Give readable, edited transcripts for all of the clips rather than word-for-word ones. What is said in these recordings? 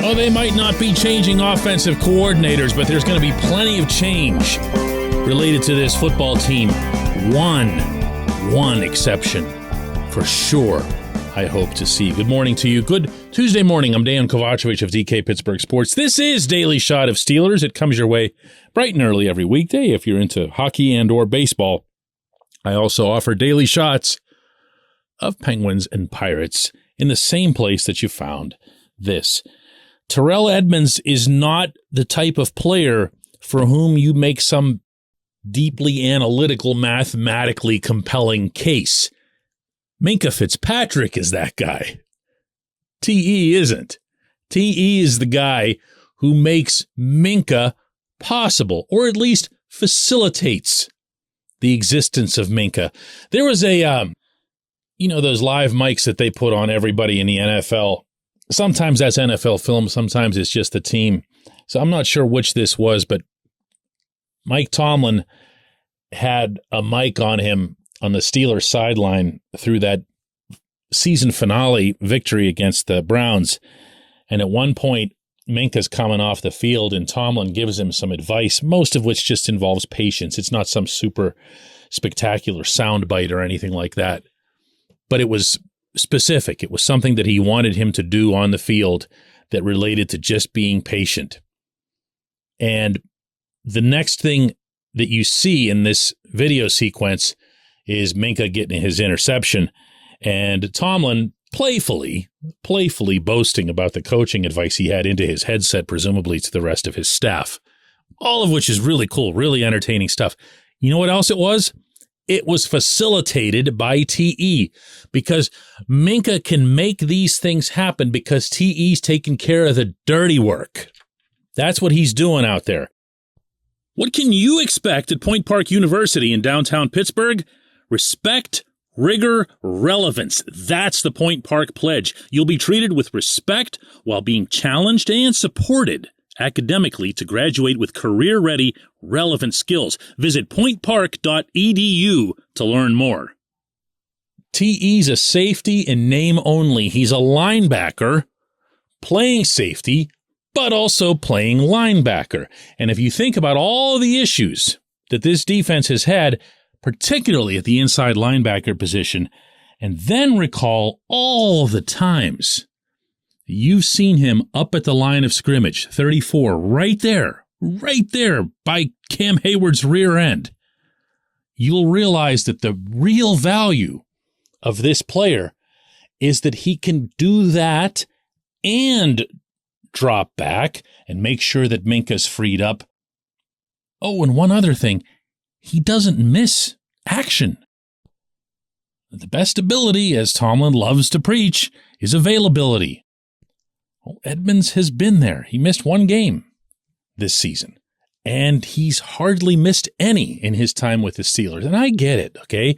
Oh, they might not be changing offensive coordinators, but there's going to be plenty of change related to this football team. One exception for sure I hope to see. Good morning to you. Good Tuesday morning. I'm Dejan Kovacevic of DK Pittsburgh Sports. This is Daily Shot of Steelers. It comes your way bright and early every weekday if you're into hockey and or baseball. I also offer daily shots of Penguins and Pirates in the same place that you found this. Terrell Edmonds is not the type of player for whom you make some deeply analytical, mathematically compelling case. Minkah Fitzpatrick is that guy. TE isn't. TE is the guy who makes Minkah possible, or at least facilitates the existence of Minkah. There was a, those live mics that they put on everybody in the NFL. Sometimes that's NFL film, sometimes it's just the team. So I'm not sure which this was, but Mike Tomlin had a mic on him on the Steelers sideline through that season finale victory against the Browns. And at one point, Minkah's coming off the field and Tomlin gives him some advice, most of which just involves patience. It's not some super spectacular soundbite or anything like that. But it was specific. It was something that he wanted him to do on the field that related to just being patient. And the next thing that you see in this video sequence is Minkah getting his interception and Tomlin playfully boasting about the coaching advice he had into his headset, presumably to the rest of his staff. All of which is really cool, really entertaining stuff. You know what else it was? It was facilitated by TE because Minkah can make these things happen because TE's taking care of the dirty work. That's what he's doing out there. What can you expect at Point Park University in downtown Pittsburgh? Respect, rigor, relevance. That's the Point Park Pledge. You'll be treated with respect while being challenged and supported academically to graduate with career-ready, relevant skills. Visit pointpark.edu to learn more. TE's a safety in name only. He's a linebacker playing safety, but also playing linebacker. And if you think about all the issues that this defense has had, particularly at the inside linebacker position, and then recall all the times you've seen him up at the line of scrimmage, 34, right there by Cam Hayward's rear end, you'll realize that the real value of this player is that he can do that and drop back and make sure that Minkah's freed up. Oh, and one other thing, he doesn't miss action. The best ability, as Tomlin loves to preach, is availability. Well, Edmonds has been there. He missed one game this season, and he's hardly missed any in his time with the Steelers. And I get it, okay?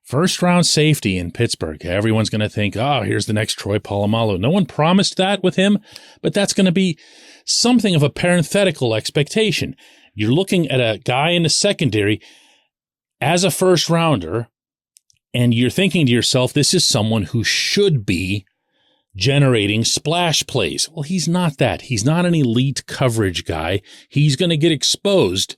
First-round safety in Pittsburgh. Everyone's going to think, here's the next Troy Polamalu. No one promised that with him, but that's going to be something of a parenthetical expectation. You're looking at a guy in the secondary as a first-rounder, and you're thinking to yourself, this is someone who should be generating splash plays. Well, he's not that. He's not an elite coverage guy. He's going to get exposed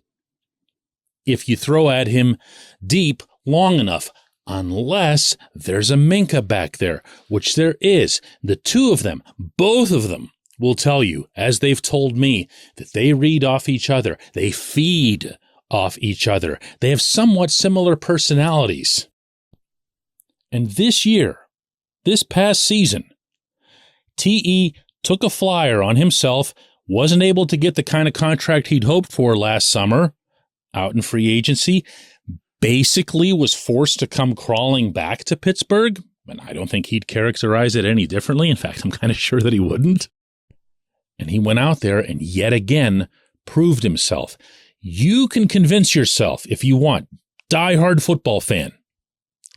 if you throw at him deep long enough, unless there's a Minkah back there, which there is. The two of them, both of them, will tell you, as they've told me, that they read off each other. They feed off each other. They have somewhat similar personalities. And this year, this past season, TE took a flyer on himself, wasn't able to get the kind of contract he'd hoped for last summer out in free agency, basically was forced to come crawling back to Pittsburgh, and I don't think he'd characterize it any differently. In fact, I'm kind of sure that he wouldn't. And he went out there and yet again proved himself. You can convince yourself, if you want, diehard football fan,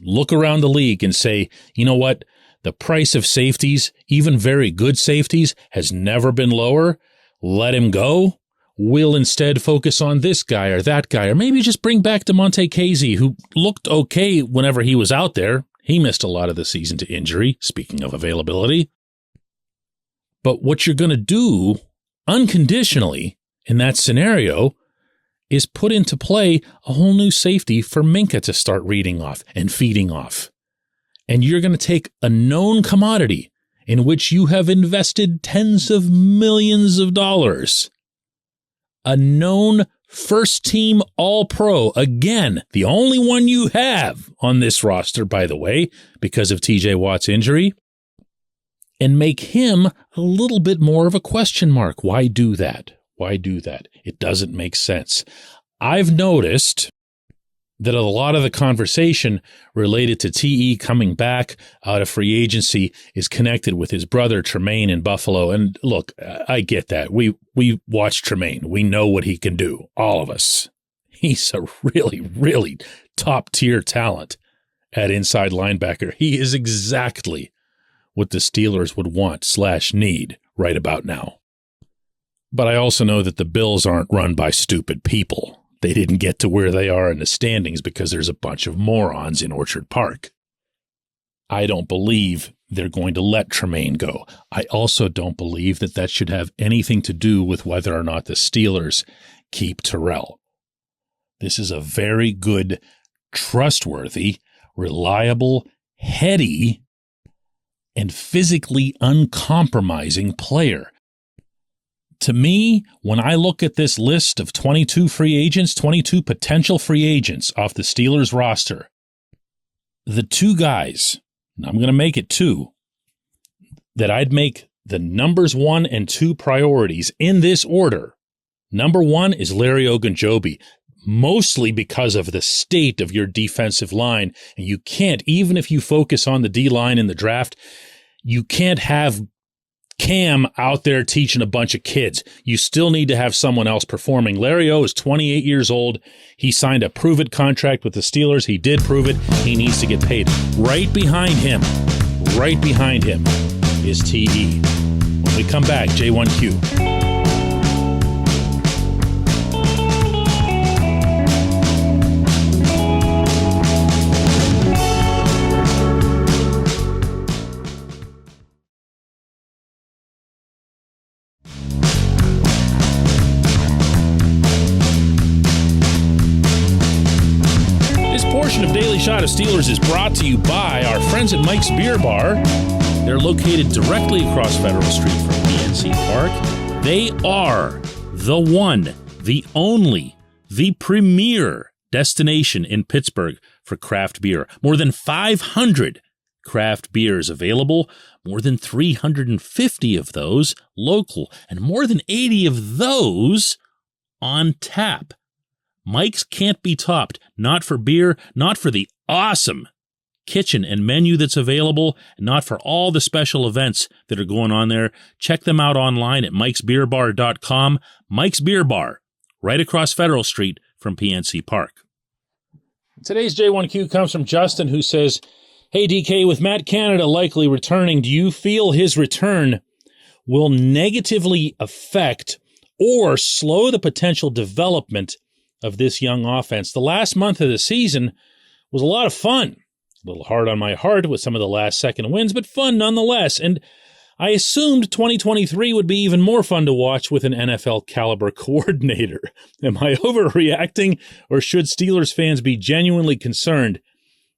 look around the league and say, you know what? The price of safeties, even very good safeties, has never been lower. Let him go. We'll instead focus on this guy or that guy, or maybe just bring back DeMonte Casey, who looked okay whenever he was out there. He missed a lot of the season to injury, speaking of availability. But what you're going to do unconditionally in that scenario is put into play a whole new safety for Minkah to start reading off and feeding off. And you're going to take a known commodity in which you have invested tens of millions of dollars, a known first-team All-Pro, again, the only one you have on this roster, by the way, because of T.J. Watt's injury, and make him a little bit more of a question mark. Why do that? Why do that? It doesn't make sense. I've noticed that a lot of the conversation related to TE coming back out of free agency is connected with his brother Tremaine in Buffalo. And look, I get that. We watch Tremaine. We know what he can do, all of us. He's a really, really top-tier talent at inside linebacker. He is exactly what the Steelers would want/need right about now. But I also know that the Bills aren't run by stupid people. They didn't get to where they are in the standings because there's a bunch of morons in Orchard Park. I don't believe they're going to let Tremaine go. I also don't believe that that should have anything to do with whether or not the Steelers keep Terrell. This is a very good, trustworthy, reliable, heady, and physically uncompromising player. To me, when I look at this list of 22 free agents, 22 potential free agents off the Steelers roster, the two guys, and I'm going to make it two, that I'd make the numbers 1 and 2 priorities in this order. Number 1 is Larry Ogunjobi, mostly because of the state of your defensive line. And you can't, even if you focus on the D-line in the draft, you can't have Cam out there teaching a bunch of kids. You still need to have someone else performing. Larry O is 28 years old. He signed a prove-it contract with the Steelers. He did prove it. He needs to get paid. Right behind him is TE. When we come back, J1Q. Of Daily Shot of Steelers is brought to you by our friends at Mike's Beer Bar. They're located directly across Federal Street from PNC Park. They are the one, the only, the premier destination in Pittsburgh for craft beer. More than 500 craft beers available, more than 350 of those local, and more than 80 of those on tap. Mike's can't be topped, not for beer, not for the awesome kitchen and menu that's available, and not for all the special events that are going on there. Check them out online at mikesbeerbar.com. Mike's Beer Bar, right across Federal Street from PNC Park. Today's J1Q comes from Justin, who says, "Hey DK, with Matt Canada likely returning, do you feel his return will negatively affect or slow the potential development of this young offense? The last month of the season was a lot of fun. A little hard on my heart with some of the last-second wins, but fun nonetheless. And I assumed 2023 would be even more fun to watch with an NFL-caliber coordinator. Am I overreacting, or should Steelers fans be genuinely concerned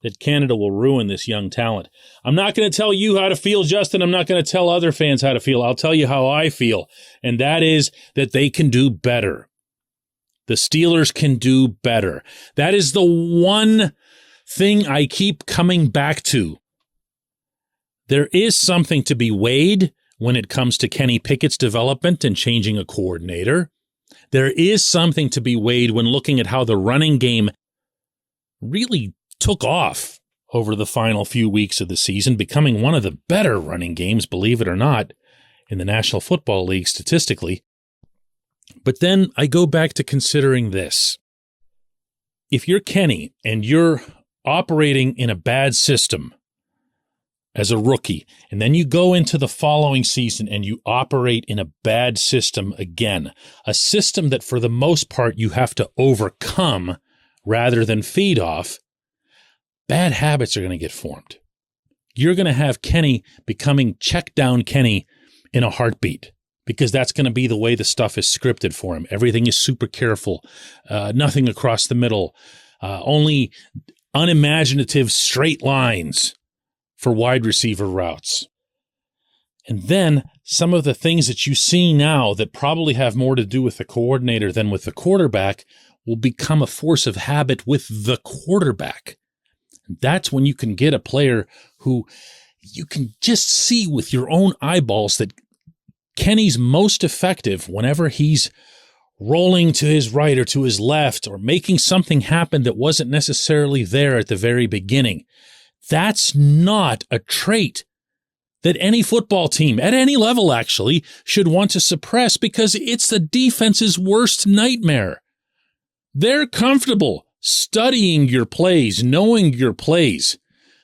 that Canada will ruin this young talent?" I'm not going to tell you how to feel, Justin. I'm not going to tell other fans how to feel. I'll tell you how I feel, and that is that they can do better. The Steelers can do better. That is the one thing I keep coming back to. There is something to be weighed when it comes to Kenny Pickett's development and changing a coordinator. There is something to be weighed when looking at how the running game really took off over the final few weeks of the season, becoming one of the better running games, believe it or not, in the National Football League statistically. But then I go back to considering this. If you're Kenny and you're operating in a bad system as a rookie, and then you go into the following season and you operate in a bad system again, a system that for the most part you have to overcome rather than feed off, bad habits are going to get formed. You're going to have Kenny becoming check down Kenny in a heartbeat, because that's going to be the way the stuff is scripted for him. Everything is super careful, nothing across the middle, only unimaginative straight lines for wide receiver routes. And then some of the things that you see now that probably have more to do with the coordinator than with the quarterback will become a force of habit with the quarterback. That's when you can get a player who you can just see with your own eyeballs that Kenny's most effective whenever he's rolling to his right or to his left or making something happen that wasn't necessarily there at the very beginning. That's not a trait that any football team, at any level actually, should want to suppress, because it's the defense's worst nightmare. They're comfortable studying your plays, knowing your plays.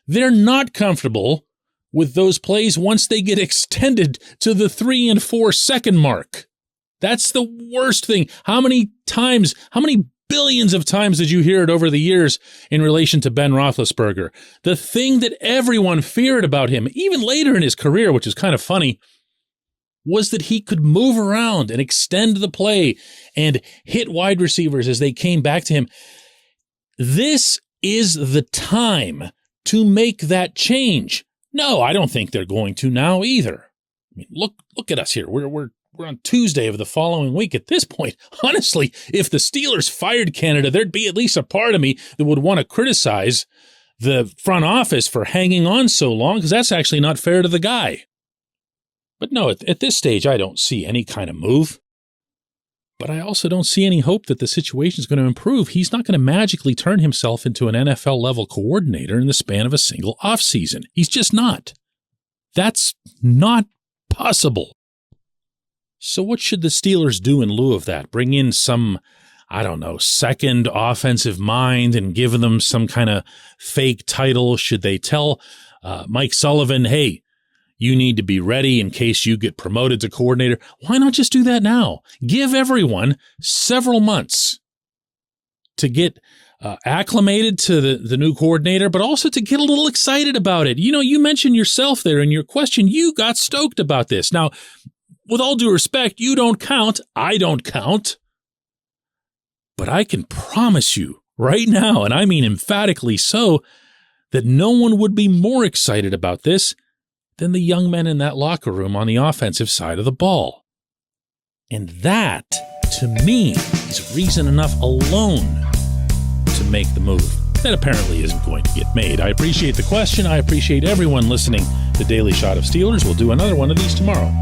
They're not comfortable with those plays once they get extended to the 3 and 4 second mark. That's the worst thing. How many billions of times did you hear it over the years in relation to Ben Roethlisberger? The thing that everyone feared about him, even later in his career, which is kind of funny, was that he could move around and extend the play and hit wide receivers as they came back to him. This is the time to make that change. No, I don't think they're going to now either. I mean, look at us here. We're on Tuesday of the following week. At this point, honestly, if the Steelers fired Canada, there'd be at least a part of me that would want to criticize the front office for hanging on so long, because that's actually not fair to the guy. But no, at this stage, I don't see any kind of move. But I also don't see any hope that the situation is going to improve. He's not going to magically turn himself into an NFL-level coordinator in the span of a single offseason. He's just not. That's not possible. So what should the Steelers do in lieu of that? Bring in some, second offensive mind and give them some kind of fake title? Should they tell Mike Sullivan, hey, you need to be ready in case you get promoted to coordinator? Why not just do that now? Give everyone several months to get acclimated to the new coordinator, but also to get a little excited about it. You mentioned yourself there in your question, you got stoked about this. Now, with all due respect, you don't count. I don't count. But I can promise you right now, and I mean emphatically so, that no one would be more excited about this than the young men in that locker room on the offensive side of the ball. And that, to me, is reason enough alone to make the move. That apparently isn't going to get made. I appreciate the question. I appreciate everyone listening to Daily Shot of Steelers. We'll do another one of these tomorrow.